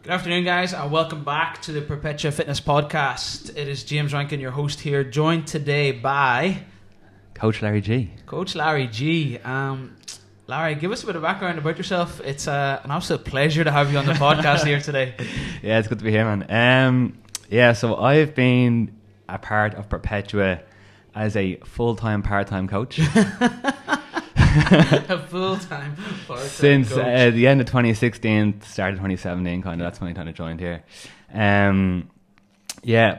Good afternoon, guys, and welcome back to the Perpetua Fitness Podcast. It is James Rankin, your host here, joined today by Coach Larry G. Coach Larry G. Larry, give us a bit of background about yourself. It's an absolute pleasure to have you on the podcast here today. Yeah, it's good to be here, man. So I've been a part of Perpetua as a full-time, part-time coach. A full-time, part-time since coach. The end of 2016, start of 2017, kind of. That's when I kind of joined here.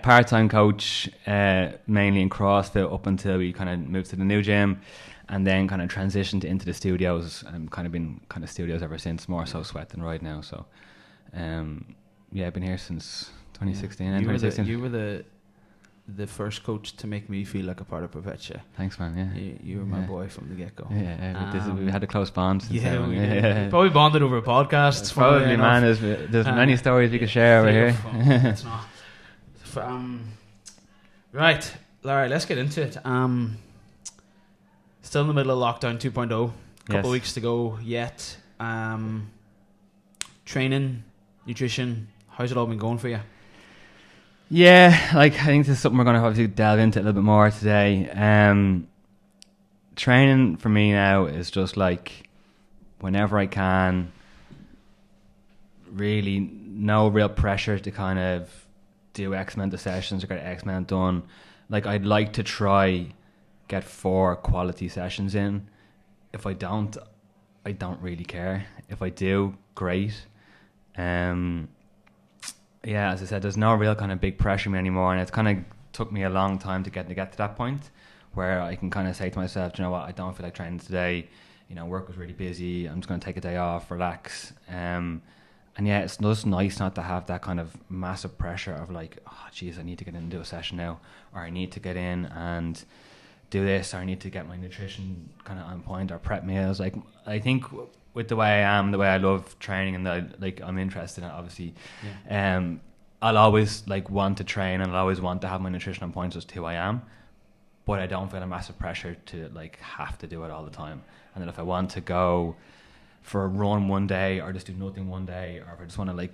Part-time coach, mainly in CrossFit up until we kind of moved to the new gym, and then kind of transitioned into the studios. And kind of been kind of studios ever since, more so sweat than ride now. So, I've been here since 2016. Yeah. And 2016. You were the first coach to make me feel like a part of Perpetua. Thanks, man. Yeah, you were my boy from the get-go. We had a close bond. We probably bonded over podcasts. Probably, man. There's many stories we could share over here. It's not. Right, Larry, let's get into it. Still in the middle of lockdown 2.0. Couple of weeks to go yet. Training, nutrition, how's it all been going for you? Yeah, I think this is something we're going to obviously delve into a little bit more today. Training for me now is just like whenever I can, really no real pressure to kind of do X amount of sessions or get X amount done. Like, I'd like to try get 4 quality sessions in. If I don't really care. If I do, great. As I said, there's no real kind of big pressure on me anymore, and it's kind of took me a long time to get to that point where I can kind of say to myself, you know what, I don't feel like training today. You know, work was really busy. I'm just going to take a day off, relax. It's just nice not to have that kind of massive pressure of like, oh, geez, I need to get in and do a session now, or I need to get in and do this, or I need to get my nutrition kind of on point, or prep meals. Like, I think with the way I am, the way I love training, and I'm interested in it, obviously. Yeah. I'll always want to train, and I'll always want to have my nutrition on point as to who I am, but I don't feel a massive pressure to have to do it all the time. And then if I want to go for a run one day, or just do nothing one day, or if I just want to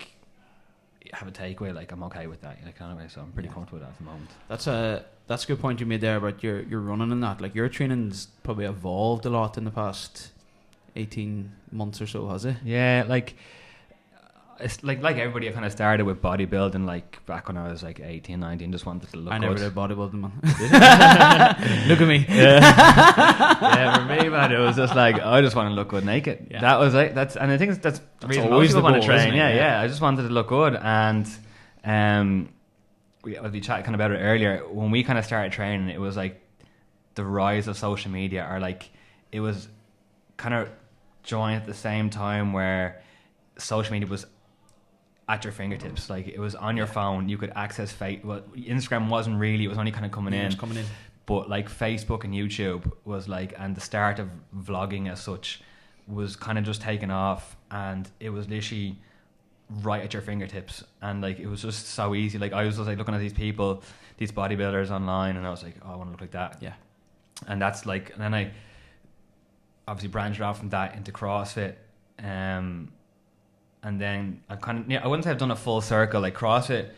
have a takeaway, I'm okay with that. Anyway, so I'm pretty comfortable with that at the moment. That's a good point you made there about your running and that. Like, your training's probably evolved a lot in the past 18 months or so, has it? Yeah, it's like everybody, I kind of started with bodybuilding back when I was 18, 19, just wanted to look good. I never did bodybuilding, man. Look at me. Yeah, for me, man, it was just I just want to look good naked. Yeah. That was and I think that's the reason most people want to train. Yeah, I just wanted to look good, and we chatted kind of about it earlier. When we kind of started training, it was the rise of social media, or it was kind of joined at the same time where social media was at your fingertips. It was on your phone. You could access Instagram wasn't really, it was only kind of coming in. But Facebook and YouTube was and the start of vlogging as such was kind of just taking off, and it was literally right at your fingertips, and it was just so easy. I was just looking at these people, these bodybuilders online, and I was oh, I want to look like that. Yeah. And that's and then I obviously branched off from that into CrossFit, and then I've kind of, I wouldn't say I've done a full circle. CrossFit,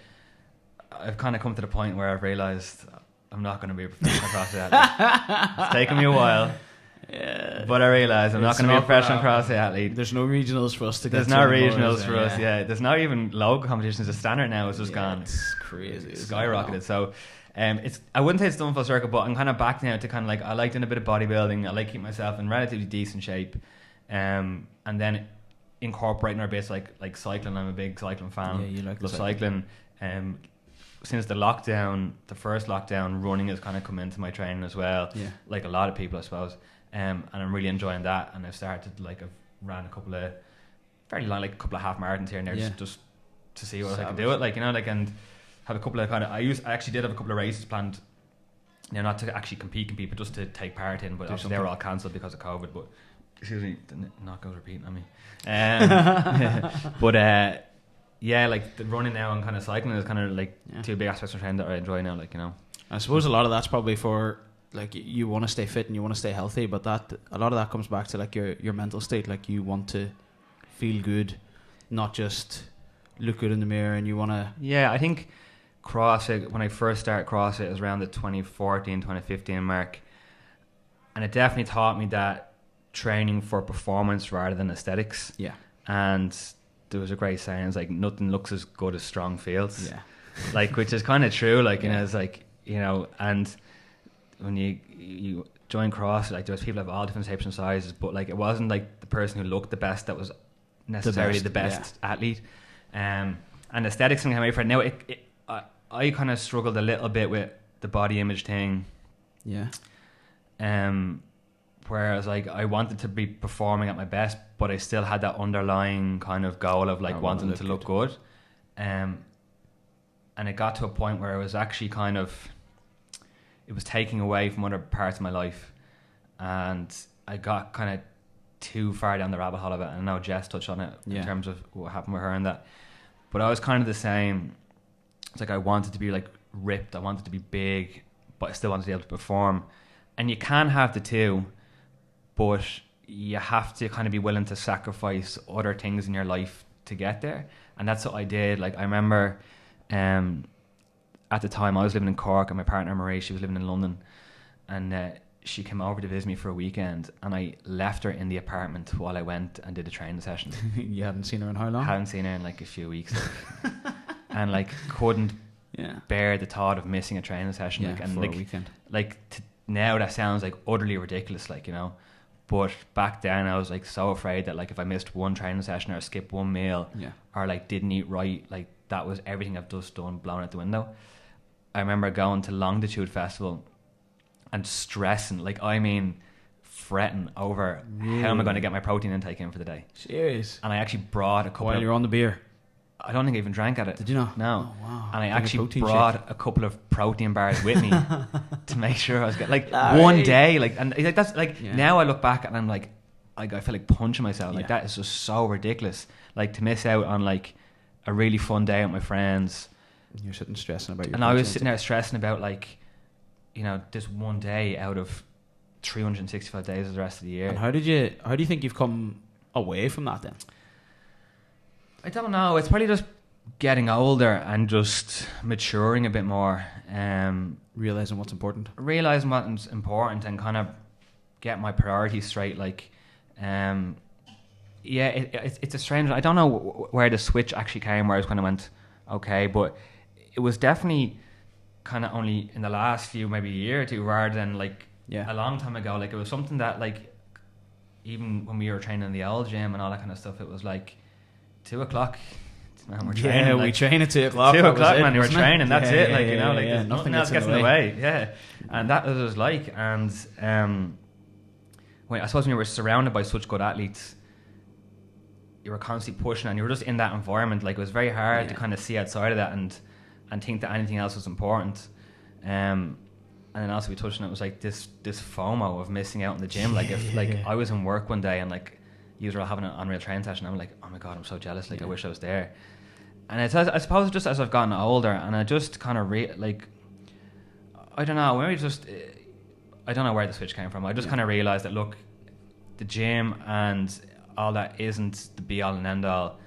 I've kind of come to the point where I've realised I'm not going to be a professional CrossFit athlete. It's taken me a while, but I realised I'm not going to be a professional CrossFit athlete. There's no regionals for us to get. There's no regionals for us. Yeah, there's not even local competitions. The standard now is just gone. It's crazy. It's skyrocketed. So. I wouldn't say it's done full circle, but I'm kind of back now to kind of I like doing a bit of bodybuilding. I like keeping myself in relatively decent shape, and then incorporating our bits like cycling. I'm a big cycling fan. Yeah, you love cycling. Since the first lockdown, running has kind of come into my training as well. Yeah. Like a lot of people, I suppose. And I'm really enjoying that. And I've started I've ran a couple of fairly long, a couple of half marathons here and there, just to see what I can do it. And have a couple of I actually did have a couple of races planned, not to actually compete, but just to take part in. But obviously they were all cancelled because of COVID. But excuse me, the knock goes repeating on me. But the running now and kind of cycling is kind of two big aspects of training that I enjoy now. I suppose a lot of that's probably for you want to stay fit and you want to stay healthy, but that a lot of that comes back to your mental state. You want to feel good, not just look good in the mirror and you want to... Yeah, I think CrossFit, when I first started CrossFit, it was around the 2014, 2015 mark. And it definitely taught me that training for performance rather than aesthetics. Yeah. And there was a great saying, it's like, nothing looks as good as strong feels. Yeah. Like, which is kind of true. Like, Yeah. you know, it's like, you know, and when you join CrossFit, like, there was people of all different shapes and sizes, but like, it wasn't like the person who looked the best that was necessarily the best athlete. And aesthetics can come out for it. Now, I kind of struggled a little bit with the body image thing. Yeah. Whereas like I wanted to be performing at my best, but I still had that underlying kind of goal of like wanting to look good. And it got to a point where it was actually kind of, it was taking away from other parts of my life, and I got kind of too far down the rabbit hole of it. And I know Jess touched on it in terms of what happened with her and that, but I was kind of the same. It's like I wanted to be like ripped, I wanted to be big, but I still wanted to be able to perform. And you can have the two, but you have to kind of be willing to sacrifice other things in your life to get there. And that's what I did. Like, I remember at the time I was living in Cork, and my partner Marie, she was living in London, and she came over to visit me for a weekend, and I left her in the apartment while I went and did a training session. You hadn't seen her in how long? Hadn't seen her in like a few weeks. And like couldn't bear the thought of missing a training session. Like, and for like a weekend. Like now that sounds like utterly ridiculous, like, you know, but back then I was like so afraid that like if I missed one training session or skipped one meal or like didn't eat right, like that was everything I've just done blown out the window. I remember going to Longitude Festival and stressing, like, I mean fretting over how am I going to get my protein intake in for the day. Serious? And I actually brought a couple while you're on the beer? I don't think I even drank at it. Did you not? No. Oh, wow. And I actually brought a couple of protein bars with me to make sure I was getting, like, one day, like, and like that's like now I look back and I'm like I feel like punching myself. Like, that is just so ridiculous. Like, to miss out on like a really fun day with my friends. You're sitting stressing about your and I was sitting there stressing about, like, you know, this one day out of 365 days of the rest of the year. And how do you think you've come away from that then? I don't know. It's probably just getting older and just maturing a bit more. Realising what's important. Realising what's important and kind of get my priorities straight. Like, it's a strange... I don't know where the switch actually came, where I kind of went, okay, but it was definitely kind of only in the last few, maybe a year or two, rather than like a long time ago. Like, it was something that, like, even when we were training in the old gym and all that kind of stuff, it was like 2 o'clock. Man, we're training. Yeah, like, we train at 2 o'clock. 2 o'clock, man, you were training. That's it. Like, you know, like, yeah. nothing else gets in the way. Yeah, and that was what it was like. And I suppose when you were surrounded by such good athletes, you were constantly pushing, and you were just in that environment. Like, it was very hard to kind of see outside of that and think that anything else was important. And then also we touched on it was like this FOMO of missing out in the gym. Like, if I was in work one day and like you were all having an unreal training session, I'm like, oh my god, I'm so jealous. Like, I wish I was there. And it's, I suppose, just as I've gotten older, and I just kind of like, I don't know, maybe just I don't know where the switch came from. I just kind of realized that, look, the gym and all that isn't the be all and end all.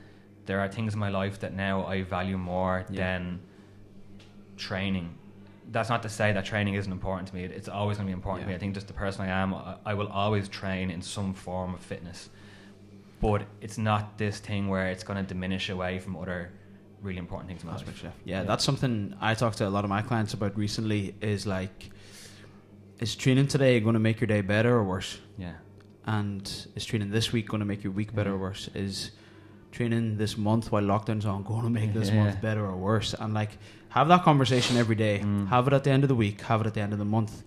There are things in my life that now I value more than training. That's not to say that training isn't important to me. It's always going to be important to me. I think just the person I am, I will always train in some form of fitness. But it's not this thing where it's going to diminish away from other really important things in my life. Yeah, that's something I talked to a lot of my clients about recently, is like, is training today going to make your day better or worse? Yeah. And is training this week going to make your week better or worse? Is training this month while lockdown's on going to make this month better or worse? And like, have that conversation every day. Have it at the end of the week. Have it at the end of the month.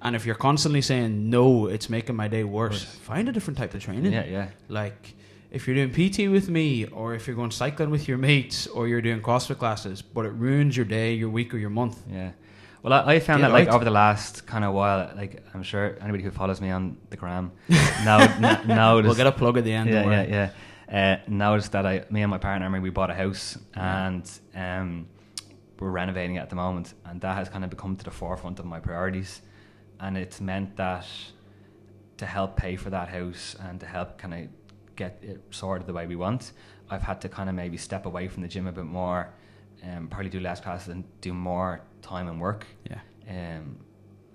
And if you're constantly saying, no, it's making my day worse, find a different type of training. Yeah. Like, if you're doing PT with me, or if you're going cycling with your mates, or you're doing CrossFit classes, but it ruins your day, your week, or your month. Yeah. Well, I found that, like, over the last kind of while, like, I'm sure anybody who follows me on the gram now we'll get a plug at the end. Noticed that me and my partner, we bought a house, and we're renovating it at the moment, and that has kind of become to the forefront of my priorities. And it's meant that to help pay for that house and to help kind of get it sorted the way we want, I've had to kind of maybe step away from the gym a bit more, probably do less classes and do more time and work. Yeah. In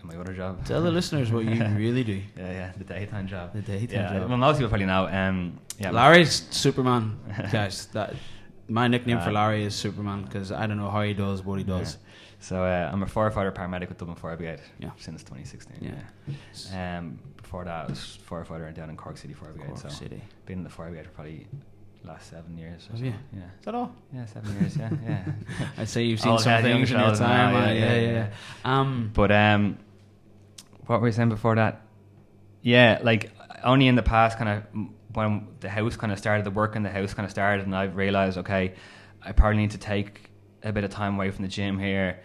my other job. Tell the listeners what you really do. Yeah, the daytime job. The daytime job. Well, most people probably know. Yeah, Larry's Superman, guys. My nickname for Larry is Superman because I don't know how he does what he does. Yeah. So I'm a firefighter paramedic with Dublin Fire Brigade since 2016. Yeah. Before that, I was firefighter down in Cork City Fire Brigade. Cork City. Been in the Fire Brigade for probably last 7 years. Have you? Yeah. Is that all? Yeah, 7 years. Yeah. I'd say you've seen some things in your time. Yeah. But what were you saying before that? Yeah, like only in the past, kind of when the house kind of started, the work in the house kind of started, and I've realised, okay, I probably need to take a bit of time away from the gym here.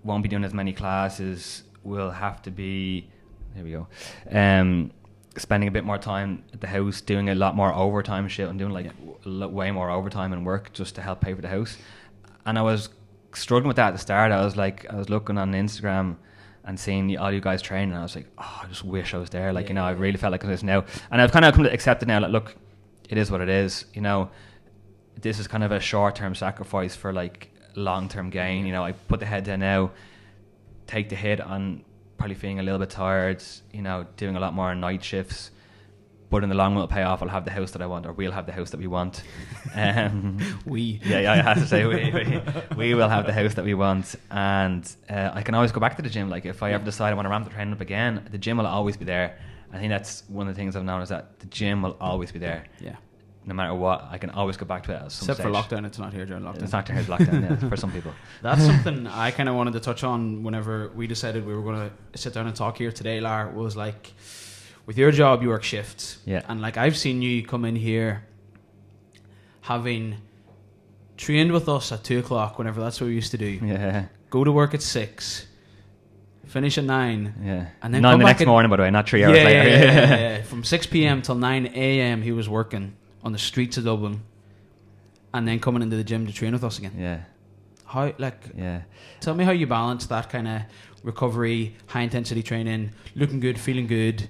Won't be doing as many classes. Will have to be, there we go, spending a bit more time at the house, doing a lot more overtime shit, and doing way more overtime and work just to help pay for the house. And I was struggling with that at the start. I was looking on Instagram and seeing all you guys training, and I was like, oh, I just wish I was there. Like, I really felt like this now. And I've kind of come to accept it now. Like, look, it is what it is. This is kind of a short-term sacrifice for like long-term gain. I put the head down now, take the hit on probably feeling a little bit tired, doing a lot more night shifts, but in the long run it'll pay off. I'll have the house that I want, or we'll have the house that we want. I have to say we will have the house that we want, and I can always go back to the gym. Like, if I ever decide I want to ramp the training up again, the gym will always be there. I think that's one of the things I've known, is that the gym will always be there. Yeah. No matter what, I can always go back to it at some Except stage. for lockdown, it's not here during lockdown. It's not here during lockdown, yeah, for some people. That's something I kind of wanted to touch on whenever we decided we were going to sit down and talk here today, Lar, was like, with your job, you work shifts. Yeah. And like, I've seen you come in here having trained with us at 2 o'clock, whenever that's what we used to do. Yeah. Go to work at 6, finish at 9. Yeah. And then 9 come the back next morning, by the way, not 3 hours later. Yeah. From 6 p.m. till 9 a.m. he was working on the streets of Dublin, and then coming into the gym to train with us again. Yeah. How, tell me how you balance that kind of recovery, high intensity training, looking good, feeling good,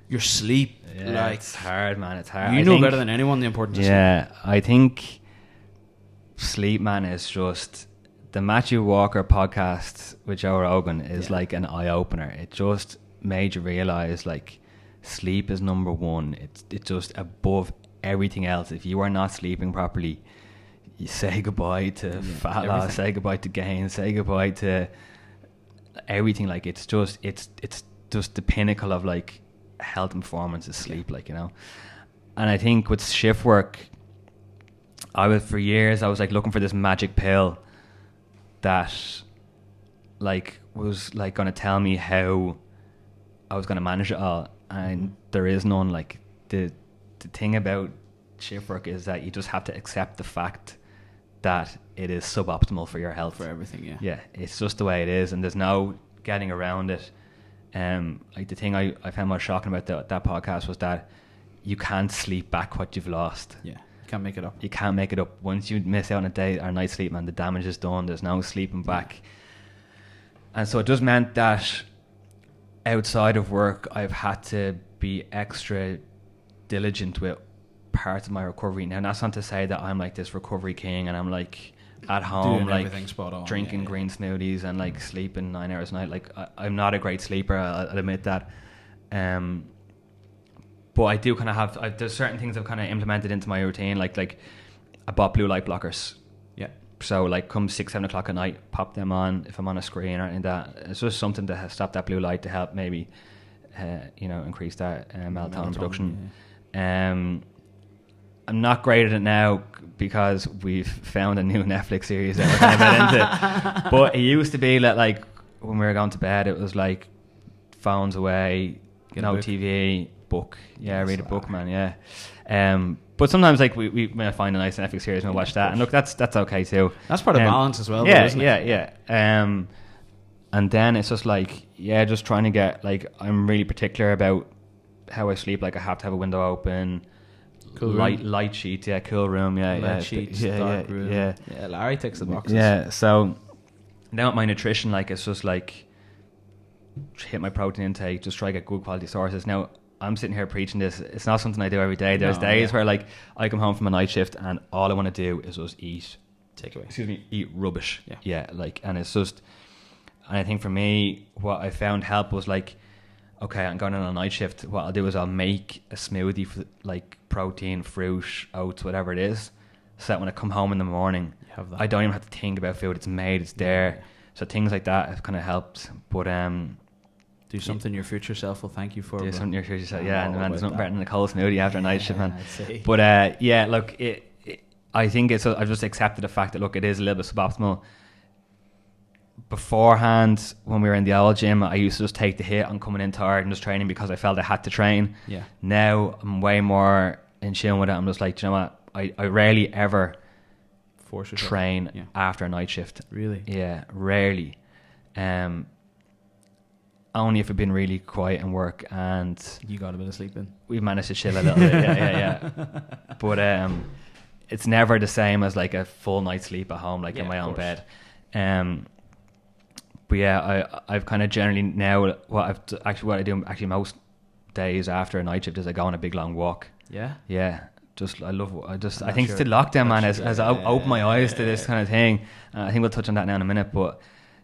your sleep. Yeah, it's hard, man. It's hard. You know better than anyone the importance of sleep. Yeah, I think sleep, man, is just the Matthew Walker podcast with Joe Rogan is like an eye opener. It just made you realize, like, sleep is number one. It's just above everything else. If you are not sleeping properly, you say goodbye to fat loss, say goodbye to gain, say goodbye to everything. Like, it's just the pinnacle of like health and performance is sleep, like, And I think with shift work, for years I was like looking for this magic pill that like was like going to tell me how I was going to manage it all, and there is none. Like, the thing about shift work is that you just have to accept the fact that it is suboptimal for your health. For everything, yeah, it's just the way it is, and there's no getting around it. Like, the thing I found most shocking about that podcast was that you can't sleep back what you've lost. Yeah, you can't make it up. You can't make it up. Once you miss out on a day or night sleep, man, the damage is done. There's no sleeping back. And so it just meant that outside of work, I've had to be extra diligent with parts of my recovery. Now, that's not to say that I'm like this recovery king and I'm like at home, doing like spot on, drinking green smoothies and like sleeping 9 hours a night. Like, I'm not a great sleeper, I'll admit that. But I do kind of have, there's certain things I've kind of implemented into my routine, like I bought blue light blockers. Yeah. So like come 6-7 o'clock at night, pop them on if I'm on a screen or anything like that. It's just something to stop that blue light, to help maybe increase that melatonin production. Yeah. I'm not great at it now because we've found a new Netflix series that we're kind of into. But it used to be that, like, when we were going to bed, it was like phones away, no TV, book. Yeah, read a book, man. Yeah. But sometimes, like, we may find a nice Netflix series and we'll watch that. And look, that's okay too. That's part of balance as well. Yeah, though, isn't it? yeah. And then it's just like, just trying to get, like, I'm really particular about how I sleep. Like, I have to have a window open. Cool light sheets, cool room, light sheets, dark room. Yeah, Larry ticks the boxes. Yeah, so now with my nutrition, like, it's just like hit my protein intake, just try to get good quality sources. Now, I'm sitting here preaching this. It's not something I do every day. There's days where like I come home from a night shift and all I want to do is just eat rubbish. Like, and it's just, and I think for me, what I found help was like, okay, I'm going on a night shift. What I'll do is I'll make a smoothie for like protein, fruit, oats, whatever it is, so that when I come home in the morning, I don't even have to think about food. It's made, it's there. So things like that have kind of helped. But do something your future self will thank you for. Do something your future self. Yeah, and man, there's nothing better than a cold smoothie after a night shift, man. But look, I think it's. I've just accepted the fact that look, it is a little bit suboptimal. Beforehand, when we were in the old gym, I used to just take the hit on coming in tired and just training because I felt I had to train. Yeah. Now I'm way more in tune with it. I'm just like, do you know what? I rarely ever force yourself. Train after a night shift. Really? Yeah, rarely. Only if we've been really quiet and work and you got a bit of sleep in. We've managed to chill a little bit. Yeah. But it's never the same as like a full night's sleep at home, like in my own bed. But yeah, I've kind of generally now what I do most days after a night shift is I go on a big long walk. Yeah. Yeah. I think it's the lockdown, man, has opened my eyes to this kind of thing. I think we'll touch on that now in a minute, but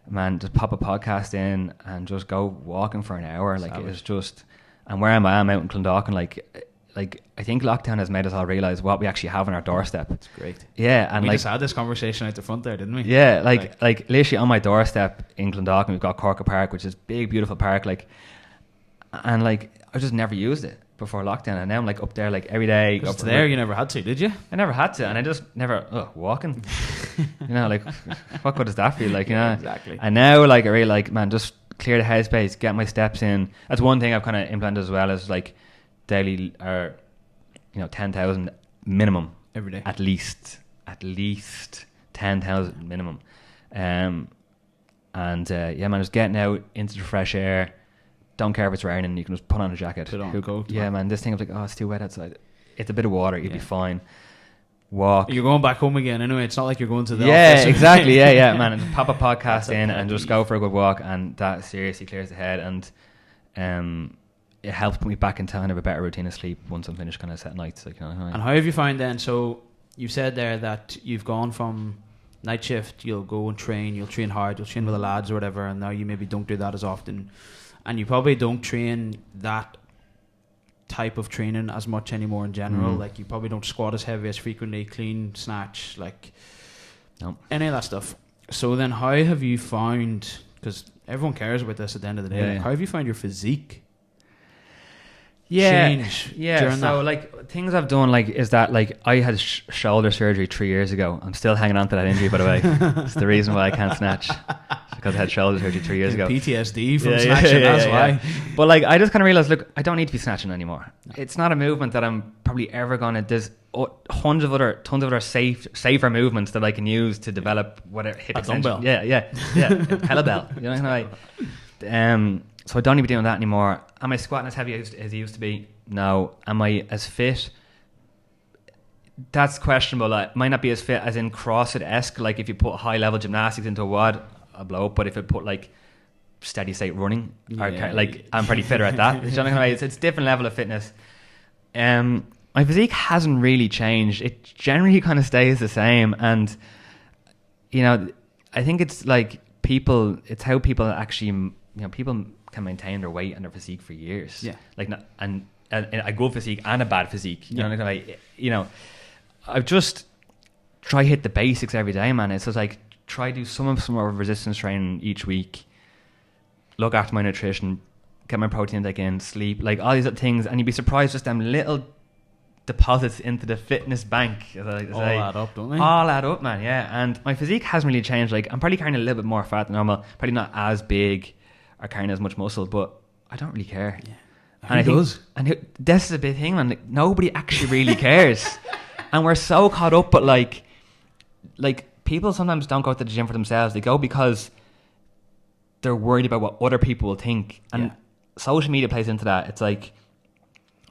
man, just pop a podcast in and just go walking for an hour. Like it's just, and where am I? I'm out in Clondalkin. Like I think lockdown has made us all realise what we actually have on our doorstep. It's great. Yeah, and we just had this conversation out the front there, didn't we? Yeah, like literally on my doorstep in Clondalkin, we've got Corca Park, which is a big, beautiful park. Like, and like I just never used it before lockdown, and now I'm like up there like every day. Up there, you never had to, did you? I never had to, and I just never walking. You know, like what good does that feel like? You know, exactly. And now, like I really like, man, just clear the headspace, get my steps in. That's one thing I've kind of implemented as well, is like daily or 10,000 minimum every day, at least 10,000 minimum. And yeah, man, just getting out into the fresh air. Don't care if it's raining, you can just put on a jacket. Put on a coat. Yeah, man, this thing of like, oh, it's too wet outside. It's a bit of water, you'll be fine. Walk. You're going back home again anyway. It's not like you're going to the office. Yeah, exactly. Yeah, man. And just pop a podcast in and just go for a good walk, and that seriously clears the head, and it helps put me back into kind of a better routine of sleep once I'm finished kind of set nights. Like, And how have you found then? So you said there that you've gone from night shift, you'll go and train, you'll train hard, you'll train with the lads or whatever, and now you maybe don't do that as often. And you probably don't train that type of training as much anymore in general. Like you probably don't squat as heavy as frequently, clean, snatch, like any of that stuff. So then how have you found, because everyone cares about this at the end of the day, like how have you found your physique change during so that? Like things I've done like is that like I had shoulder surgery 3 years ago. I'm still hanging on to that injury, by the way. It's the reason why I can't snatch, because I had shoulder surgery 3 years ago. PTSD from snatching, that's why. But like I just kind of realized, look, I don't need to be snatching anymore. It's not a movement that I'm probably ever gonna. There's tons of other safer movements that I can use to develop whatever hip extension. Dumbbell. Yeah. Kettlebell. You know. So I don't need to be doing that anymore. Am I squatting as heavy as I used to be? No. Am I as fit? That's questionable. I might not be as fit as in CrossFit-esque. Like if you put high level gymnastics into a WOD, I'll blow up. But if I put like steady state running, I'm pretty fitter at that. You know what I mean? It's a different level of fitness. My physique hasn't really changed. It generally kind of stays the same. And I think it's like it's how people actually, people can maintain their weight and their physique for years. Yeah. Like, and a good physique and a bad physique. I've just try hit the basics every day, man. It's just like try do some more resistance training each week. Look after my nutrition, get my protein intake in, sleep, like all these other things, and you'd be surprised just them little deposits into the fitness bank. All add up, don't they? All add up, man. Yeah. And my physique hasn't really changed. Like I'm probably carrying a little bit more fat than normal. Probably not as big or carrying as much muscle, but I don't really care. Yeah. And this is a big thing, man. Like, nobody actually really cares. And we're so caught up, but like people sometimes don't go to the gym for themselves. They go because they're worried about what other people will think. And social media plays into that. It's like,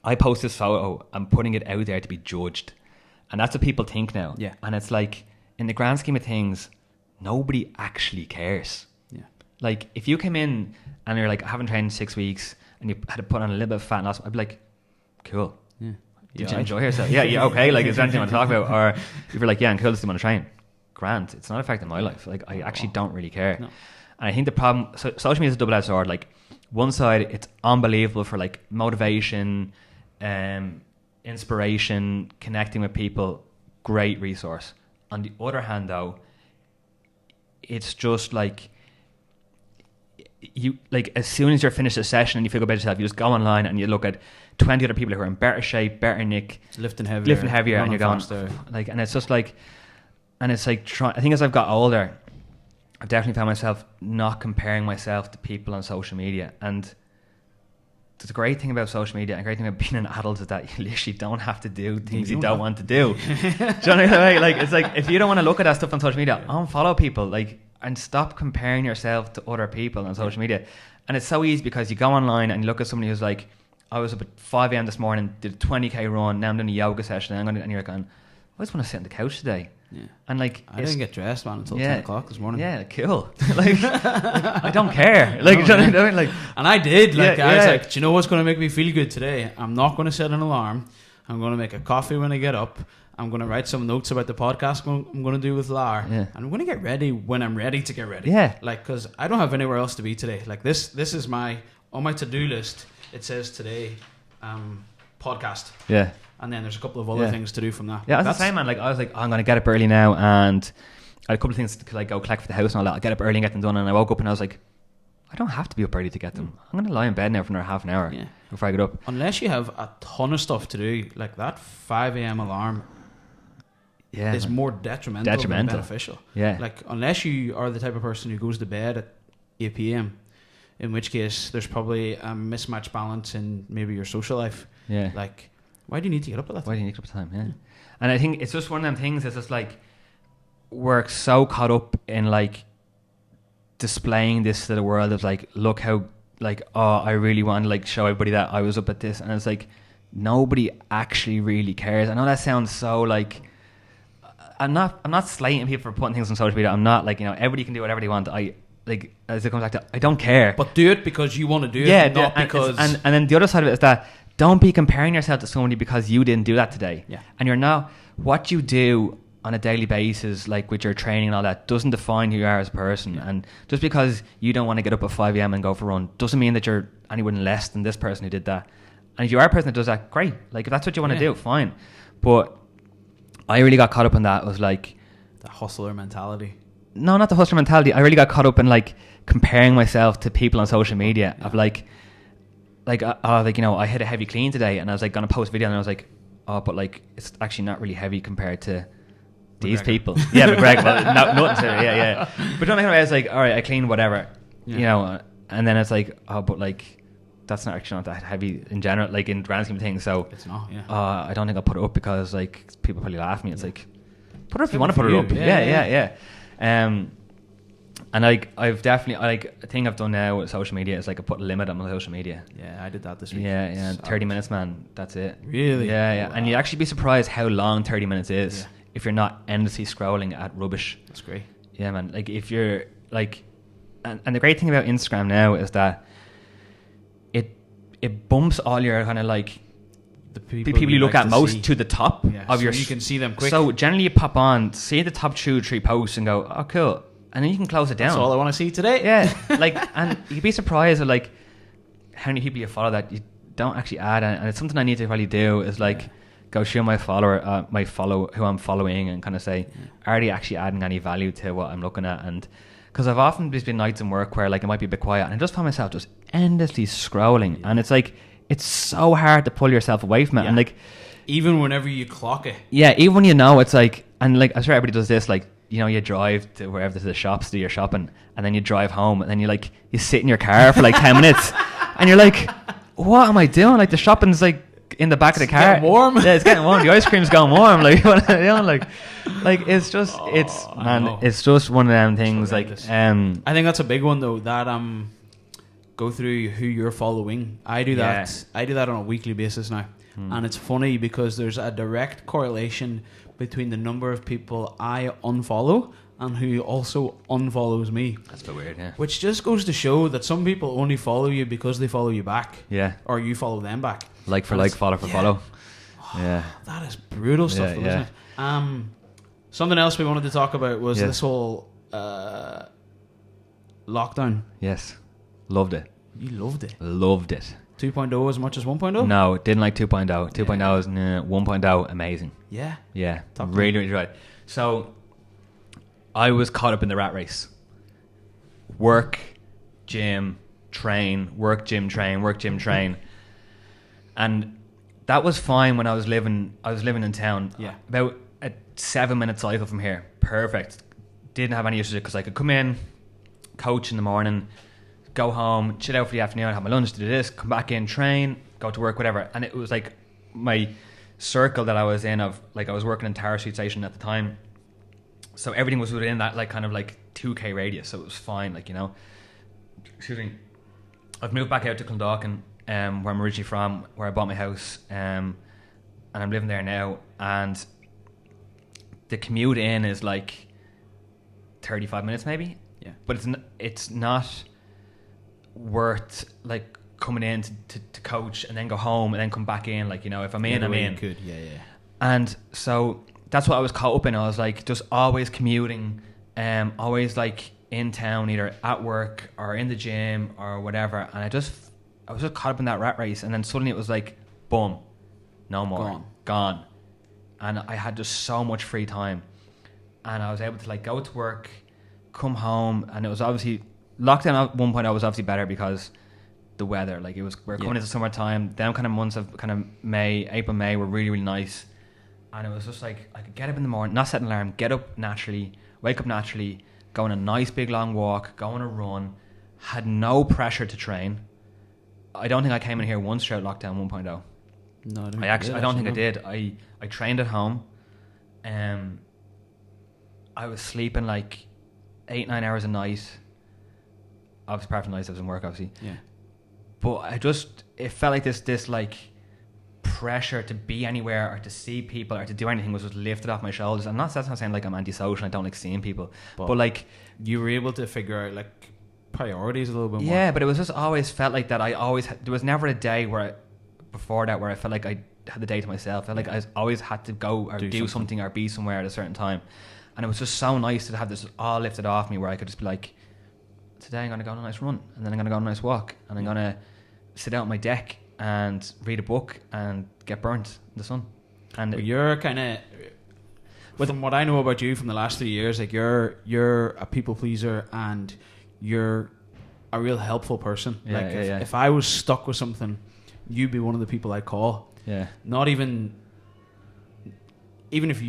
I post this photo, I'm putting it out there to be judged. And that's what people think now. Yeah. And it's like, in the grand scheme of things, nobody actually cares. Yeah. Like, if you came in and you're like, I haven't trained in 6 weeks, and you had to put on a little bit of fat loss, I'd be like, cool. Yeah. Did you enjoy yourself? Yeah, okay. Like, is there anything you want to talk about? Or if you're like, yeah, I'm cool, just want to train. Grant, it's not affecting my life. Like, I actually don't really care. No. And I think the problem, so social media is a double-edged sword. Like, one side, it's unbelievable for like motivation, inspiration, connecting with people, great resource. On the other hand, though, it's just like, you like, as soon as you're finished a session and you feel good about yourself, you just go online and you look at 20 other people who are in better shape, better nick, lifting heavier, and you're going like, and it's just like, and it's like, I think as I've got older, I've definitely found myself not comparing myself to people on social media. And the great thing about social media and the great thing about being an adult is that you literally don't have to do things you don't want to do. Do you know what I mean? Like, it's like, if you don't want to look at that stuff on social media, unfollow people, like, and stop comparing yourself to other people on social media. And it's so easy because you go online and you look at somebody who's like, I was up at 5 a.m. this morning, did a 20k run, now I'm doing a yoga session, and you're going, I just want to sit on the couch today. Yeah. And like, I didn't get dressed, man, until 10 o'clock this morning. Yeah, cool. like, I don't care. Like, no, do you know what I mean? Like, and I did. Like, yeah, I was yeah. like, do you know what's going to make me feel good today? I'm not going to set an alarm. I'm going to make a coffee when I get up. I'm going to write some notes about the podcast I'm going to do with Lar. Yeah. And I'm going to get ready when I'm ready to get ready. Yeah. Like, because I don't have anywhere else to be today. Like, this is on my to-do list. It says today, podcast. Yeah. And then there's a couple of other things to do from that. Yeah, I was the same, man. Like, I was like, I'm going to get up early now, and I had a couple of things to like go collect for the house and all that. I'll get up early and get them done. And I woke up and I was like, I don't have to be up early to get them. I'm going to lie in bed now for another half an hour before I get up. Unless you have a ton of stuff to do, like that 5 a.m. alarm is more detrimental than beneficial. Yeah. Like, unless you are the type of person who goes to bed at 8 p.m., in which case there's probably a mismatched balance in maybe your social life. Yeah. Like, why do you need to get up at that time? Why do you need to get up at that time? Yeah. And I think it's just one of them things that's just like, we're so caught up in like displaying this to the world of like, look how, like, oh, I really want to like show everybody that I was up at this. And it's like, nobody actually really cares. I know that sounds so like, I'm not slating people for putting things on social media. I'm not like, you know, everybody can do whatever they want. I like, as it comes back to, I don't care. But do it because you want to do it, not because... And then the other side of it is that don't be comparing yourself to somebody because you didn't do that today. Yeah. And you're not... What you do on a daily basis, like with your training and all that, doesn't define who you are as a person. Yeah. And just because you don't want to get up at 5 a.m. and go for a run doesn't mean that you're anyone less than this person who did that. And if you are a person that does that, great. Like, if that's what you want to do, fine. But I really got caught up in that. It was like... The hustler mentality. No, not the hustler mentality. I really got caught up in like comparing myself to people on social media of like, you know, I hit a heavy clean today and I was like going to post a video and I was like, oh, but like, it's actually not really heavy compared to these people. Yeah, McGregor. Well, nothing to yeah. But don't I was like, all right, I cleaned whatever, you know, and then it's like, oh, but like, that's not actually not that heavy in general, like in grand scheme of things. So it's not, I don't think I'll put it up because like people probably laugh at me. It's like, put it up if you want to put it up. Yeah. And like, I've definitely, like, a thing I've done now with social media is like, I put a limit on my social media. Yeah, I did that this week. Yeah, 30 minutes, man. That's it. Really? Yeah. Wow. And you'd actually be surprised how long 30 minutes is if you're not endlessly scrolling at rubbish. That's great. Yeah, man. Like, if you're like, and the great thing about Instagram now is that it bumps all your kind of like, the people you look at most to the top of your... you can see them quick. So generally you pop on, see the top 2 or 3 posts and go, oh, cool. And then you can close it down. That's all I want to see today. Yeah. Like, and you'd be surprised at like how many people you follow that you don't actually add. And it's something I need to probably do is like go show my follower, who I'm following and kind of say, are they actually adding any value to what I'm looking at? And because I've often just been nights in work where like it might be a bit quiet and I just find myself just endlessly scrolling. And it's like, it's so hard to pull yourself away from it. And like, even whenever you clock it. Yeah, even when you know, it's like, and like, I'm sure everybody does this, like, you know, you drive to wherever there's the shops, do your shopping, and then you drive home, and then you like, you sit in your car for like 10 minutes, and you're like, what am I doing? Like, the shopping's like in the back of the car. It's getting warm. Yeah, it's getting warm. The ice cream's going warm. Like, what am I doing? Like it's just, it's just one of them things. Like, I think that's a big one though. That go through who you're following. I do that. I do that on a weekly basis now. And it's funny because there's a direct correlation between the number of people I unfollow and who also unfollows me. That's a bit weird, yeah. Which just goes to show that some people only follow you because they follow you back. Yeah. Or you follow them back. Like for like, follow for follow. Yeah. That is brutal stuff, though, isn't it? Something else we wanted to talk about was this whole lockdown. Yes. Loved it. You loved it. Loved it. 2.0 as much as 1.0? No, didn't like 2.0. 2.0 is 1.0 amazing. Yeah. Yeah. Really right. So I was caught up in the rat race. Work, gym, train, work, gym, train, work, gym, train. And that was fine when I was living in town. Yeah. About a 7-minute cycle from here. Perfect. Didn't have any issues because I could come in, coach in the morning, go home, chill out for the afternoon, have my lunch, do this, come back in, train, go to work, whatever. And it was like my circle that I was in of, like, I was working in Tower Street Station at the time. So everything was within that, like, kind of like 2k radius. So it was fine, like, you know. Excuse me. I've moved back out to Clondalkin, where I'm originally from, where I bought my house, and I'm living there now. And the commute in is like 35 minutes maybe. Yeah. But it's not worth like coming in to coach and then go home and then come back in, like, you know, if I'm in, I'm in. Could. Yeah. And so that's what I was caught up in. I was like just always commuting, always like in town, either at work or in the gym or whatever. And I was just caught up in that rat race. And then suddenly it was like, boom, no more, gone. And I had just so much free time, and I was able to like go to work, come home, and it was obviously lockdown at one point. I was obviously better because the weather, like, we're coming into summertime. Them kind of months of kind of April, May were really, really nice. And it was just like, I could get up in the morning, not set an alarm, get up naturally, wake up naturally, go on a nice big long walk, go on a run, had no pressure to train. I don't think I came in here once throughout lockdown 1.0. No, I don't think I did. I trained at home. I was sleeping like 8-9 hours a night. Obviously, apart from nights I was in work, obviously. Yeah. But it felt like this like pressure to be anywhere or to see people or to do anything was just lifted off my shoulders. And that's not saying like I'm antisocial, I don't like seeing people. But like, you were able to figure out like priorities a little bit more. Yeah, but it was just always felt like that. There was never a day before that where I felt like I had the day to myself. I felt like I always had to go or do something or be somewhere at a certain time. And it was just so nice to have this all lifted off me where I could just be like, today I'm going to go on a nice run, and then I'm going to go on a nice walk, and I'm going to sit out on my deck and read a book and get burnt in the sun. And well, you're kind of, from what I know about you from the last 3 years, like you're a people pleaser and you're a real helpful person. Yeah, like yeah, if I was stuck with something, you'd be one of the people I'd call. Yeah. Not even if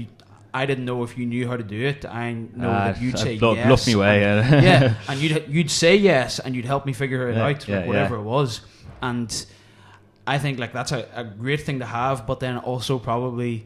I didn't know if you knew how to do it. I know that you'd say yes. Bluff me way, yeah. Yeah, and you'd say yes, and you'd help me figure it out, whatever it was. And I think like that's a great thing to have, but then also probably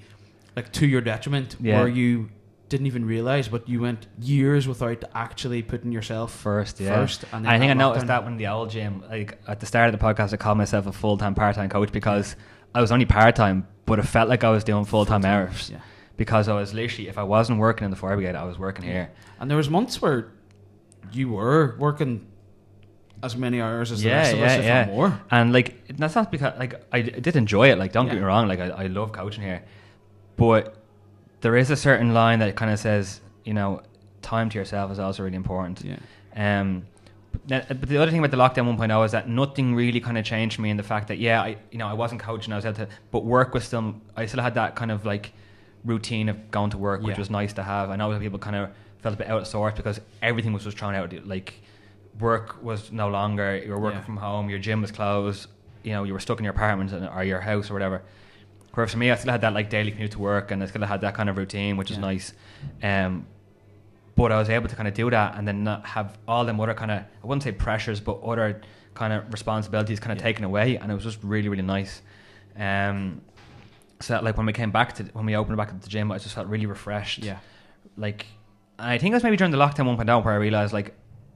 like to your detriment, where you didn't even realize, but you went years without actually putting yourself first. And then I think I noticed that when the old gym, like at the start of the podcast, I called myself a full-time part-time coach because I was only part-time, but it felt like I was doing full-time hours. Yeah. Because I was literally, if I wasn't working in the fire brigade, I was working here. And there was months where you were working as many hours as the rest of us, if not more. And like, that's not because, like, I did enjoy it. Like, don't get me wrong. Like, I love coaching here, but there is a certain line that kind of says, you know, time to yourself is also really important. Yeah. But the other thing about the lockdown 1.0 is that nothing really kind of changed for me in the fact that I wasn't coaching. I was able to, but work was still. I still had that kind of like routine of going to work, which was nice to have. I know that people kind of felt a bit out of sorts because everything was just thrown out. Like, work was no longer, you were working from home, your gym was closed, you know, you were stuck in your apartment or your house or whatever. Whereas for me, I still had that like daily commute to work, and I still had that kind of routine, which is nice. But I was able to kind of do that and then not have all them other kind of, I wouldn't say pressures, but other kind of responsibilities kind of taken away, and it was just really, really nice. So that, like, when we opened back at the gym, I just felt really refreshed. Yeah. Like, I think it was maybe during the lockdown 1.0 where I realised, like,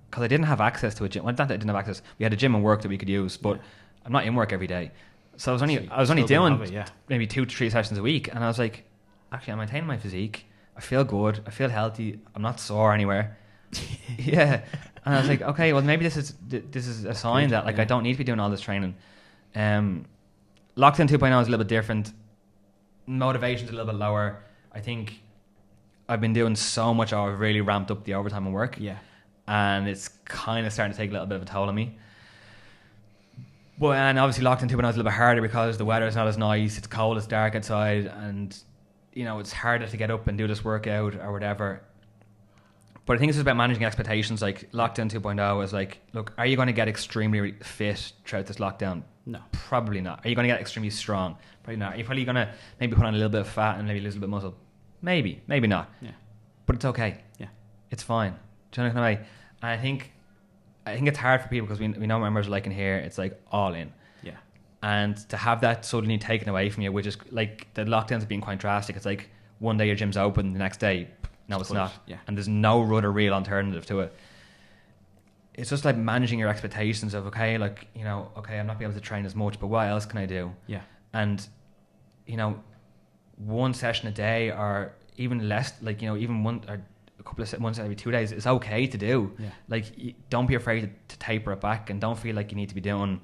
because I didn't have access to a gym. Well, not that I didn't have access. We had a gym and work that we could use, but I'm not in work every day. So I was only Still doing have it, yeah. maybe 2 to 3 sessions a week, and I was like, actually, I'm maintaining my physique. I feel good. I feel healthy. I'm not sore anywhere. Yeah. And I was like, okay, well, maybe this is a sign that like I don't need to be doing all this training. Lockdown 2.0 is a little bit different. Motivation's a little bit lower. I think I've been doing so much. I've really ramped up the overtime and work. Yeah. And it's kind of starting to take a little bit of a toll on me. But and obviously Lockdown 2.0 is a little bit harder because the weather is not as nice. It's cold. It's dark outside, and you know it's harder to get up and do this workout or whatever. But I think it's just about managing expectations. Like Lockdown 2.0 is like, look, are you going to get extremely fit throughout this lockdown? No. Probably not. Are you going to get extremely strong? Probably not. Are you probably going to maybe put on a little bit of fat and maybe a little bit of muscle? Maybe not. Yeah. But it's okay. Yeah. It's fine. Do you know what I mean? And I think it's hard for people because we know what members are like in here. It's like all in. Yeah. And to have that suddenly taken away from you, which is like the lockdowns have been quite drastic. It's like one day your gym's open, the next day, no, it's not. Yeah. And there's no other real alternative to it. It's just like managing your expectations of, okay, like, you know, okay, I'm not being able to train as much, but what else can I do? Yeah. And, you know, one session a day or even less, like, you know, even one or a couple of once every 2 days is okay to do. Yeah. Like, don't be afraid to taper it back, and don't feel like you need to be doing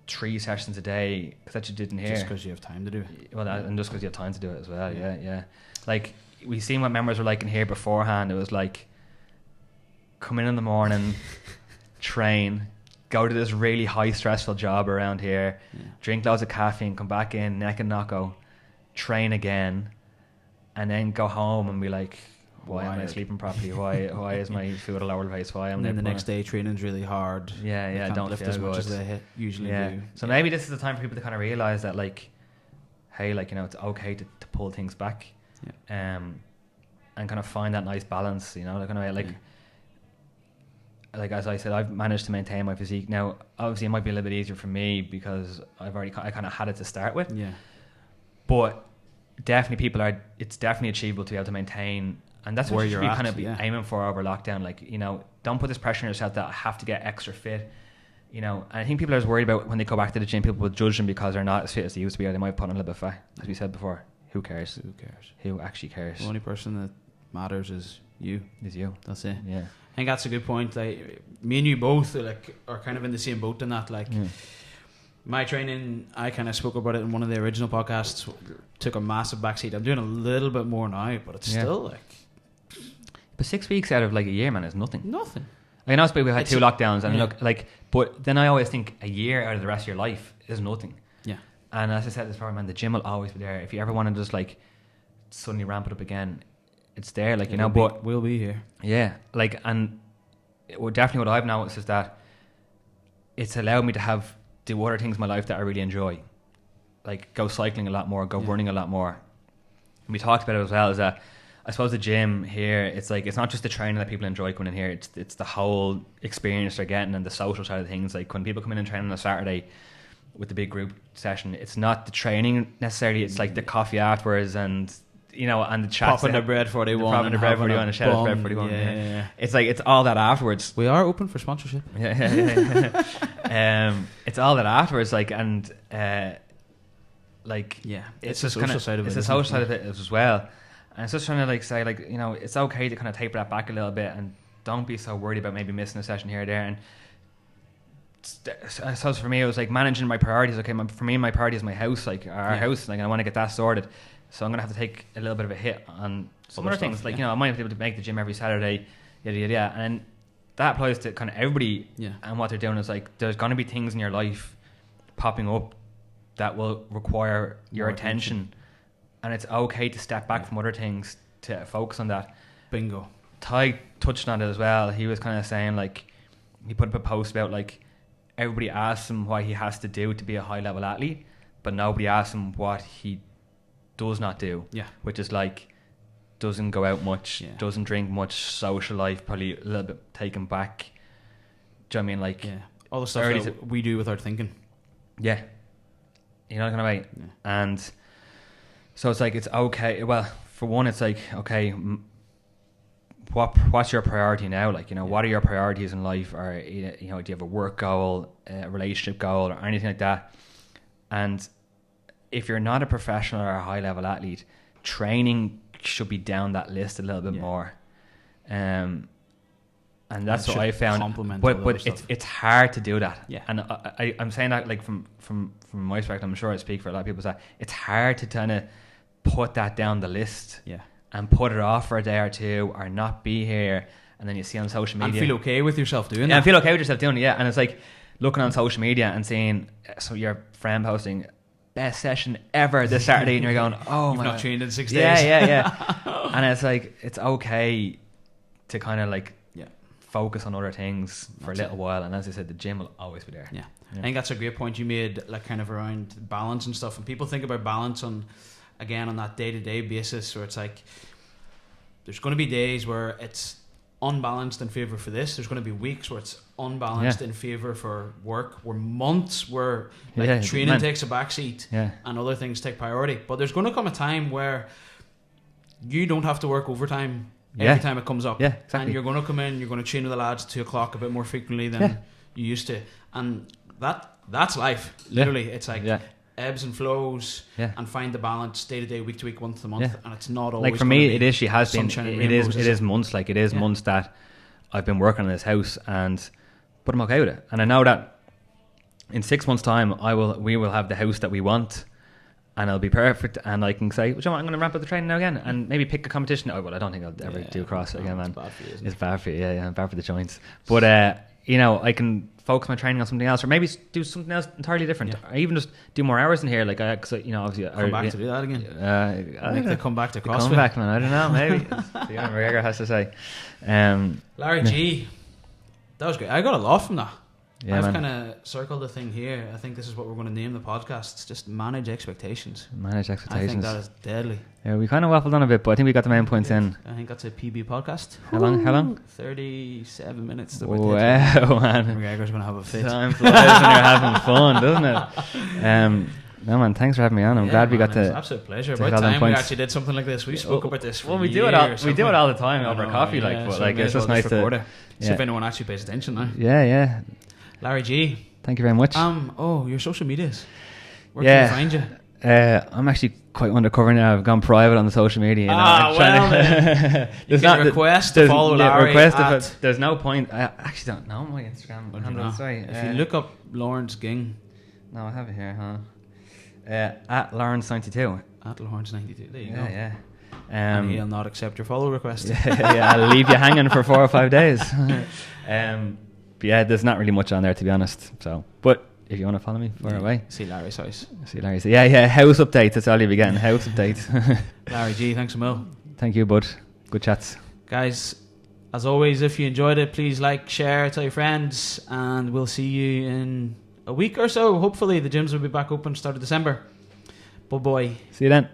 3 sessions a day because that you didn't hear. Just because you have time to do it. Well, and just because you have time to do it as well. Yeah. Like, we seen what members were like in here beforehand. It was like, come in the morning, train, go to this really high stressful job around here, drink loads of caffeine, come back in, neck and knocko, train again, and then go home and be like, why am I sleeping properly? Why is my food a lower pace? Why am and then the next day training's really hard. Yeah, can't don't lift feel as much good. as they usually do. So maybe this is the time for people to kind of realize that, like, hey, like, you know, it's okay to pull things back. And kind of find that nice balance, you know, like, kind of like as I said, I've managed to maintain my physique. Now, obviously, it might be a little bit easier for me because I kind of had it to start with. Yeah. But definitely, it's definitely achievable to be able to maintain, and that's what you should be kind of aiming for over lockdown. Like, you know, don't put this pressure on yourself that I have to get extra fit. You know, and I think people are worried about when they go back to the gym, people will judge them because they're not as fit as they used to be, or they might put on a little bit of fat, as we said before. Who cares? Who actually cares? The only person that matters is you. That's it. Yeah. I think that's a good point. Like, me and you both are kind of in the same boat in that. Like, my training, I kind of spoke about it in one of the original podcasts, took a massive backseat. I'm doing a little bit more now, but it's still like... But 6 weeks out of like a year, man, is nothing. Nothing. I know we had 2 lockdowns, and look, like, but then I always think a year out of the rest of your life is nothing. Yeah. And as I said this before, man, the gym will always be there. If you ever want to just like suddenly ramp it up again, it's there, like, you know. But we'll be here. Yeah, like, and definitely what I've noticed is that it's allowed me to do other things in my life that I really enjoy, like go cycling a lot more, go running a lot more. And we talked about it as well. Is that I suppose the gym here, it's like, it's not just the training that people enjoy coming in here. It's the whole experience they're getting and the social side of things. Like, when people come in and train on a Saturday with the big group session, it's not the training necessarily. It's like the coffee afterwards, and, you know, and the chat. Popping their bread 41. Popping their bread 41 and shouting bread 41. Yeah. It's like, it's all that afterwards. We are open for sponsorship. Yeah. It's all that afterwards, like, and like, it's the social side of it. It's the social side of it as well. And it's just trying to like say, like, you know, it's okay to kind of taper that back a little bit, and don't be so worried about maybe missing a session here or there. And I suppose for me, it was like managing my priorities. Okay, for me, my priority is my house, like our house, like, I want to get that sorted. So I'm gonna have to take a little bit of a hit on some other things, like, you know, I might be able to make the gym every Saturday, yada. And that applies to kind of everybody. And what they're doing is like, there's gonna be things in your life popping up that will require your attention. And it's okay to step back from other things to focus on that. Bingo. Ty touched on it as well. He was kind of saying, like, he put up a post about, like, everybody asks him what he has to do to be a high level athlete, but nobody asks him what he does not do. Yeah. Which is like, doesn't go out much, doesn't drink much, social life probably a little bit taken back. Do you know what I mean? Like, all the stuff that we do without thinking. Yeah. You know what I mean? Yeah. And so it's like, it's okay. Well, for one, it's like, okay, what's your priority now? Like, you know, what are your priorities in life? Or, you know, do you have a work goal, a relationship goal, or anything like that? And if you're not a professional or a high level athlete, training should be down that list a little bit more. And that's what I found. But it's hard to do that. Yeah. And I'm saying that like from my perspective, I'm sure I speak for a lot of people, that it's hard to kind of put that down the list. Yeah. And put it off for a day or two, or not be here, and then you see on social media. And feel okay with yourself doing that. Yeah, and feel okay with yourself doing it, yeah. And it's like looking on social media and seeing, so your friend posting, best session ever this Saturday, and you're going, oh, you've my not trained in 6 days. Yeah. And it's like, it's okay to kind of like focus on other things for a little while. And as I said, the gym will always be there. Yeah. I think that's a great point you made, like kind of around balance and stuff. And people think about balance on that day-to-day basis, where it's like there's going to be days where it's unbalanced in favor for this. There's going to be weeks where it's unbalanced in favor for work, where months where training takes a backseat and other things take priority. But there's going to come a time where you don't have to work overtime every time it comes up. Yeah, exactly. And you're going to come in, you're going to train with the lads at 2 o'clock a bit more frequently than you used to. And that's life. Literally. It's like ebbs and flows, and find the balance day to day, week to week, month to month, and it's not always like for me. It is. She has been. It is months. Like it is months that I've been working on this house, but I'm okay with it. And I know that in 6 months' time, we will have the house that we want, and it'll be perfect. And I can say, well, I'm going to ramp up the training now again, and maybe pick a competition. Oh, well, I don't think I'll ever do CrossFit again, man. It's bad for you, isn't it? It's bad for you. Yeah, bad for the joints. But I can focus my training on something else, or maybe do something else entirely different, or even just do more hours in here. Like, cause obviously, come back to do that again. Make the come back to CrossFit. Come back, man. I don't know. Maybe Conor McGregor has to say. Larry G, that was great. I got a lot from that. Yeah, I've kind of circled the thing here. I think this is what we're going to name the podcast. It's just manage expectations. Manage expectations. I think that is deadly. Yeah, we kind of waffled on a bit, but I think we got the main points in. I think that's a PB podcast. How long? 37 minutes. Wow, man. McGregor's going to have a fit. Time flies when you're having fun, doesn't it? No, man, thanks for having me on. I'm glad we got to. It's an absolute pleasure. By the time we actually did something like this, we spoke about this for we years. do it all. We do it all the time over coffee, but like it's just nice to. See if anyone actually pays attention now. Yeah. Larry G, thank you very much. Your social medias. Where can we find you? I'm actually quite undercover now. I've gone private on the social media. You can request to follow Larry. There's no point. I actually don't know my Instagram handle. Sorry. If you look up Lawrence Ging. No, I have it here, huh? At Lawrence92. At Lawrence92. There you go. Yeah. And he'll not accept your follow request. I'll leave you hanging for 4 or 5 days. But yeah, there's not really much on there, to be honest. So, but if you want to follow me, far away. See Larry's house. Yeah. House updates. That's all you'll be getting. House updates. Larry G, thanks a mil. Thank you, bud. Good chats, guys. As always, if you enjoyed it, please like, share, tell your friends, and we'll see you in a week or so. Hopefully, the gyms will be back open start of December. Bye bye. See you then.